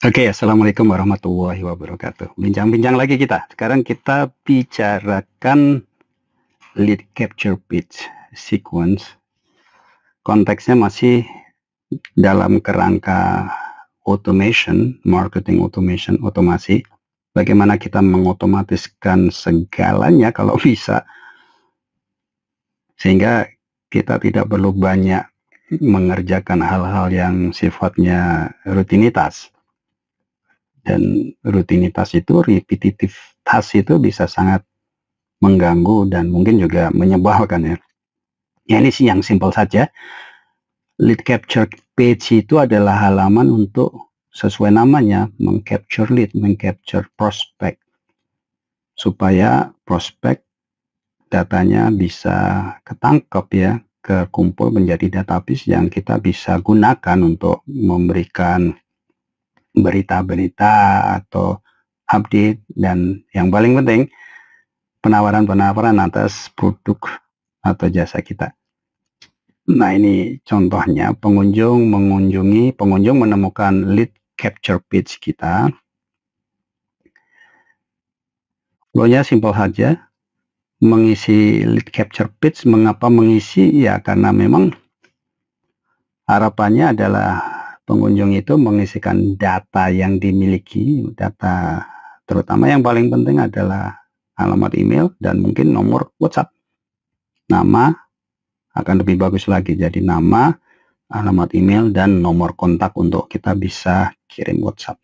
Oke, assalamualaikum warahmatullahi wabarakatuh. Bincang-bincang lagi kita. Sekarang kita bicarakan lead capture page sequence. Konteksnya masih dalam kerangka automation, marketing automation, otomasi. Bagaimana kita mengotomatiskan segalanya kalau bisa, sehingga kita tidak perlu banyak mengerjakan hal-hal yang sifatnya rutinitas. Dan rutinitas itu, repetitive task itu bisa sangat mengganggu dan mungkin juga menyebalkan ya. Ya ini sih yang simpel saja. Lead capture page itu adalah halaman untuk sesuai namanya mengcapture lead, mengcapture prospek supaya prospek datanya bisa ketangkep ya, kekumpul menjadi database yang kita bisa gunakan untuk memberikan berita-berita atau update dan yang paling penting penawaran-penawaran atas produk atau jasa kita. Nah, ini contohnya pengunjung menemukan lead capture page kita. Flow-nya simpel saja. Mengisi lead capture page, mengapa mengisi? Ya, karena memang harapannya adalah pengunjung itu mengisikan data yang dimiliki, data terutama yang paling penting adalah alamat email dan mungkin nomor WhatsApp. Nama akan lebih bagus lagi, jadi nama, alamat email, dan nomor kontak untuk kita bisa kirim WhatsApp.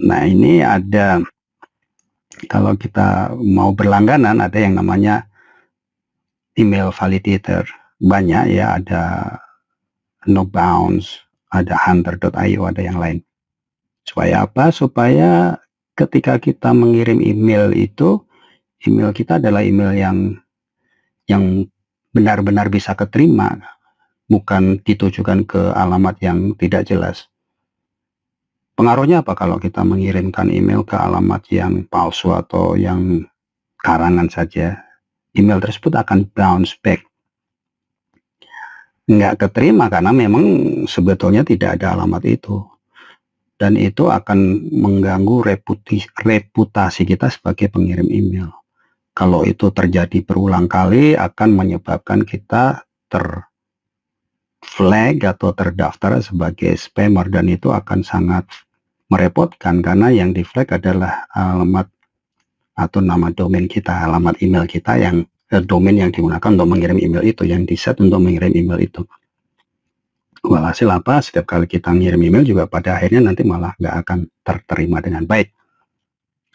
Nah, ini ada, kalau kita mau berlangganan, ada yang namanya email validator. Banyak ya, ada no bounce, ada hunter.io, ada yang lain. Supaya apa? Supaya ketika kita mengirim email itu, email kita adalah email yang benar-benar bisa keterima, bukan ditujukan ke alamat yang tidak jelas. Pengaruhnya apa kalau kita mengirimkan email ke alamat yang palsu atau yang karangan saja? Email tersebut akan bounce back. Nggak keterima karena memang sebetulnya tidak ada alamat itu. Dan itu akan mengganggu reputasi kita sebagai pengirim email. Kalau itu terjadi berulang kali akan menyebabkan kita terflag atau terdaftar sebagai spammer dan itu akan sangat merepotkan karena yang di flag adalah alamat atau nama domain kita, alamat email kita yang domain yang digunakan untuk mengirim email itu, yang di set untuk mengirim email itu. Walhasil apa? Setiap kali kita ngirim email juga pada akhirnya nanti malah nggak akan terterima dengan baik.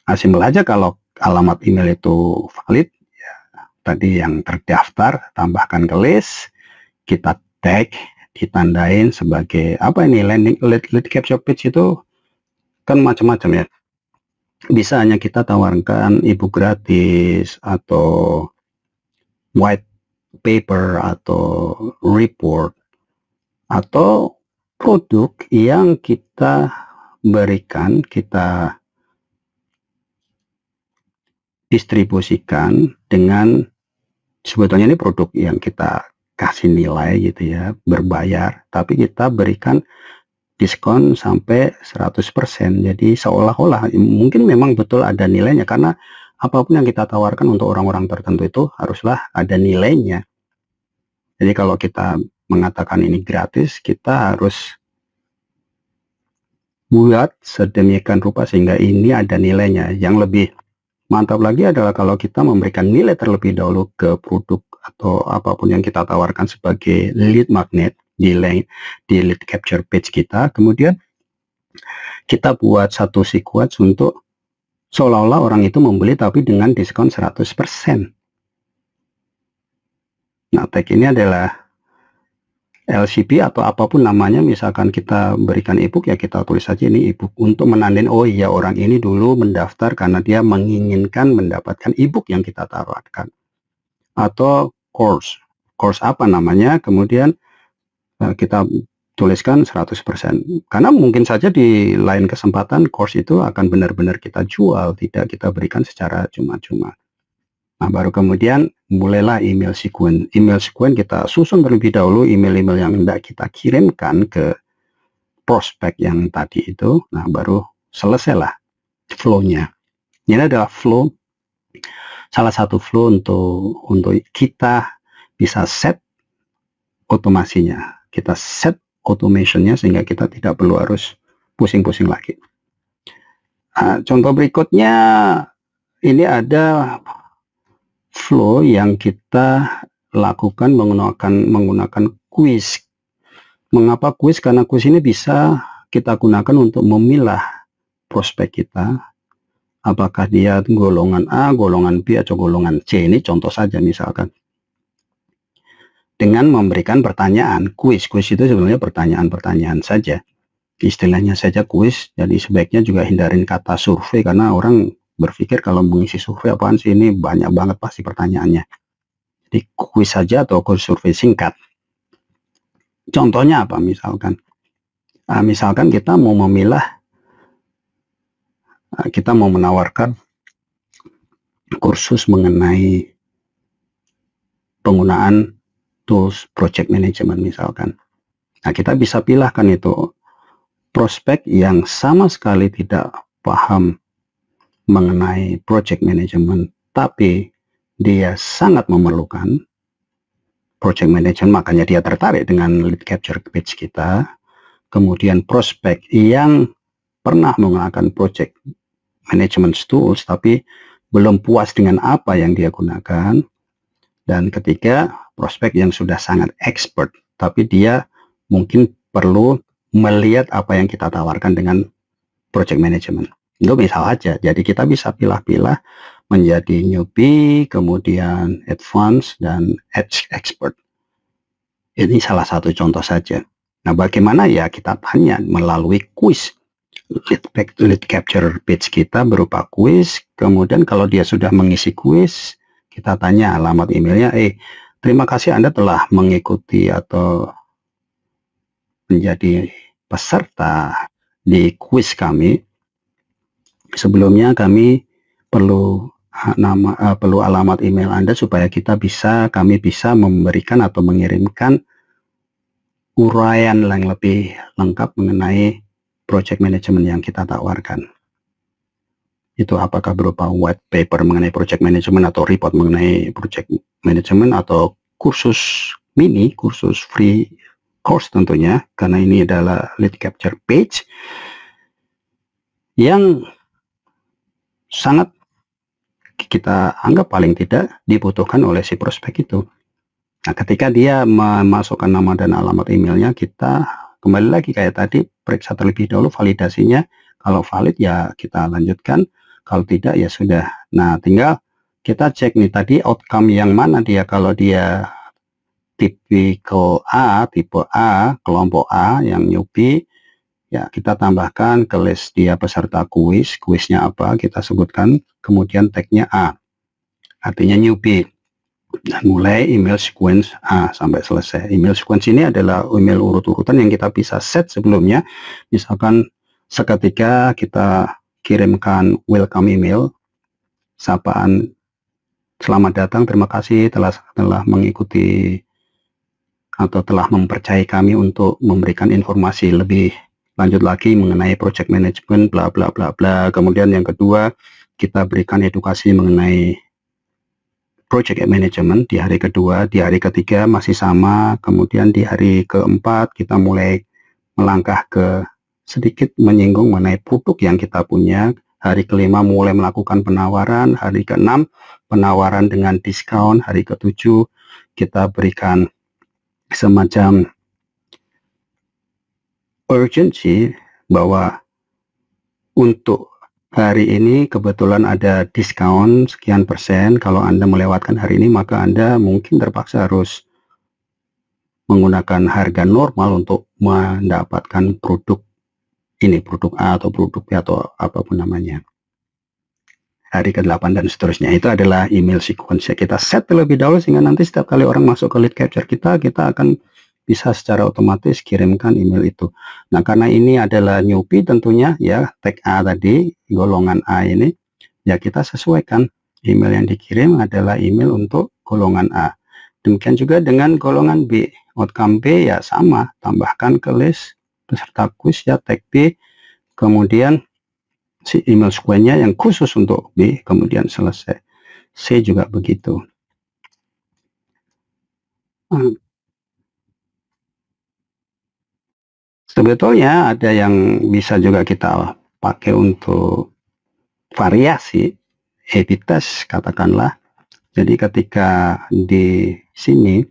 Nah, simpel aja kalau alamat email itu valid, ya, tadi yang terdaftar, tambahkan ke list, kita tag, ditandain sebagai apa ini, lead capture page itu kan macam-macam ya. Bisa hanya kita tawarkan ebook gratis atau white paper atau report atau produk yang kita berikan, kita distribusikan dengan sebetulnya ini produk yang kita kasih nilai gitu ya, berbayar, tapi kita berikan diskon sampai 100%. Jadi seolah-olah mungkin memang betul ada nilainya karena apapun yang kita tawarkan untuk orang-orang tertentu itu haruslah ada nilainya. Jadi kalau kita mengatakan ini gratis, kita harus buat sedemikian rupa sehingga ini ada nilainya. Yang lebih mantap lagi adalah kalau kita memberikan nilai terlebih dahulu ke produk atau apapun yang kita tawarkan sebagai lead magnet di lead capture page kita. Kemudian kita buat satu sequence untuk seolah-olah orang itu membeli tapi dengan diskon 100%. Nah, tag ini adalah LCP atau apapun namanya, misalkan kita berikan ebook ya kita tulis saja ini ebook untuk menandain oh iya orang ini dulu mendaftar karena dia menginginkan mendapatkan ebook yang kita tawarkan. Atau course apa namanya, kemudian kita tuliskan 100%. Karena mungkin saja di lain kesempatan course itu akan benar-benar kita jual, tidak kita berikan secara cuma-cuma. Nah, baru kemudian mulailah email sequence. Email sequence kita susun terlebih dahulu email-email yang hendak kita kirimkan ke prospek yang tadi itu, nah baru selesailah flow-nya. Ini adalah flow, salah satu flow untuk kita bisa set otomasinya, kita set automation-nya sehingga kita tidak perlu harus pusing-pusing lagi. Contoh berikutnya, ini ada flow yang kita lakukan menggunakan quiz. Mengapa quiz? Karena quiz ini bisa kita gunakan untuk memilah prospek kita, apakah dia golongan A, golongan B, atau golongan C. Ini contoh saja misalkan. Dengan memberikan pertanyaan, quiz itu sebenarnya pertanyaan-pertanyaan saja. Istilahnya saja quiz, jadi sebaiknya juga hindarin kata survei, karena orang berpikir kalau mengisi survei apaan sih, ini banyak banget pasti pertanyaannya. Jadi quiz saja atau quiz survei singkat. Contohnya apa misalkan? Misalkan kita mau memilah, kita mau menawarkan kursus mengenai penggunaan tools project management misalkan. Nah, kita bisa pilihkan itu prospek yang sama sekali tidak paham mengenai project management, tapi dia sangat memerlukan project management, makanya dia tertarik dengan lead capture page kita. Kemudian prospek yang pernah menggunakan project management tools tapi belum puas dengan apa yang dia gunakan. Dan ketiga, prospek yang sudah sangat expert tapi dia mungkin perlu melihat apa yang kita tawarkan dengan project management. Itu misal aja. Jadi kita bisa pilah-pilah menjadi newbie, kemudian advanced, dan expert. Ini salah satu contoh saja. Nah, bagaimana ya? Kita tanya melalui quiz. Lead capture page kita berupa quiz. Kemudian kalau dia sudah mengisi quiz, kita tanya alamat emailnya. Terima kasih Anda telah mengikuti atau menjadi peserta di quiz kami. Sebelumnya kami perlu alamat email Anda supaya kami bisa memberikan atau mengirimkan uraian yang lebih lengkap mengenai project management yang kita tawarkan. Itu apakah berupa white paper mengenai project management, atau report mengenai project management, atau kursus mini, kursus free course tentunya, karena ini adalah lead capture page yang sangat kita anggap paling tidak dibutuhkan oleh si prospek itu. Nah, ketika dia memasukkan nama dan alamat emailnya, kita kembali lagi kayak tadi, periksa terlebih dahulu validasinya. Kalau valid ya kita lanjutkan, kalau tidak ya sudah. Nah, tinggal kita cek nih tadi outcome yang mana dia. Kalau dia tipe A, kelompok A yang newbie, ya kita tambahkan ke list dia peserta kuis. Kuisnya apa kita sebutkan, kemudian tagnya A, artinya newbie, dan mulai email sequence A sampai selesai. Email sequence ini adalah email urut-urutan yang kita bisa set sebelumnya. Misalkan seketika kita kirimkan welcome email, sapaan selamat datang, terima kasih telah mengikuti atau telah mempercayai kami untuk memberikan informasi lebih lanjut lagi mengenai project management bla bla bla bla. Kemudian yang kedua, kita berikan edukasi mengenai project management di hari kedua. Di hari ketiga masih sama. Kemudian di hari keempat kita mulai melangkah ke sedikit menyinggung mengenai produk yang kita punya. Hari kelima mulai melakukan penawaran. Hari keenam penawaran dengan diskon. Hari ketujuh kita berikan semacam urgency bahwa untuk hari ini kebetulan ada diskon sekian persen. Kalau Anda melewatkan hari ini, maka Anda mungkin terpaksa harus menggunakan harga normal untuk mendapatkan produk ini, produk A atau produk B atau apapun namanya. Hari ke-8 dan seterusnya. Itu adalah email sequence. Kita set terlebih dahulu sehingga nanti setiap kali orang masuk ke lead capture kita akan bisa secara otomatis kirimkan email itu. Nah, karena ini adalah newbie tentunya ya, tag A tadi, golongan A ini, ya kita sesuaikan email yang dikirim adalah email untuk golongan A. Demikian juga dengan golongan B. Outcome B ya sama, tambahkan ke list peserta kuis ya, tag B, kemudian si email sequence-nya yang khusus untuk B, kemudian selesai. C juga begitu. Sebetulnya ada yang bisa juga kita pakai untuk variasi A/B test katakanlah. Jadi ketika di sini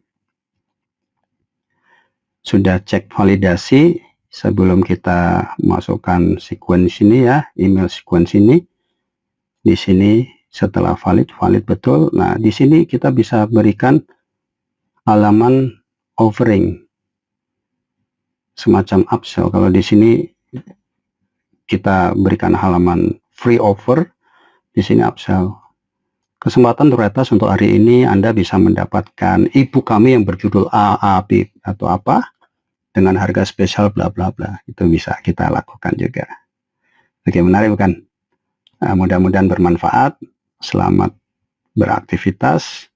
sudah cek validasi sebelum kita masukkan sequence ini ya, email sequence ini. Di sini setelah valid betul. Nah, di sini kita bisa berikan halaman offering semacam upsell. Kalau di sini kita berikan halaman free offer, di sini upsell. Kesempatan terbatas untuk hari ini Anda bisa mendapatkan e-book kami yang berjudul A, B atau apa dengan harga spesial bla bla bla. Itu bisa kita lakukan juga. Oke, menarik bukan? Nah, mudah-mudahan bermanfaat. Selamat beraktivitas.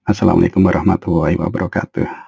Assalamualaikum warahmatullahi wabarakatuh.